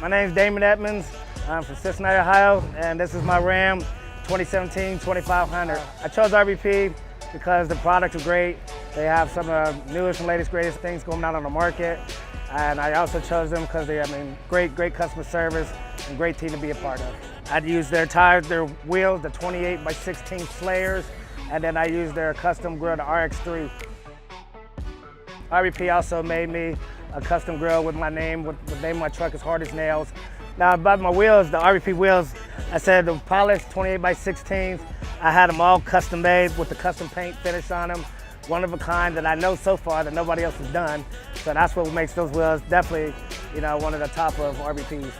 My name's Damon Edmonds. I'm from Cincinnati, Ohio, and this is my Ram 2017 2500. I chose RBP because the products are great. They have some of the newest and latest, greatest things going out on the market. And I also chose them because they have great customer service and great team to be a part of. I'd use their tires, their wheels, the 28x16 flares, and then I used their custom grill, the RX-5. RBP also made me a custom grill with my name, with the name of my truck is Hard as Nails. Now about my wheels, the RBP wheels, I said the polished 28x16s, I had them all custom made with the custom paint finish on them. One of a kind that I know so far that nobody else has done. So that's what makes those wheels definitely, one of the top of RBPs.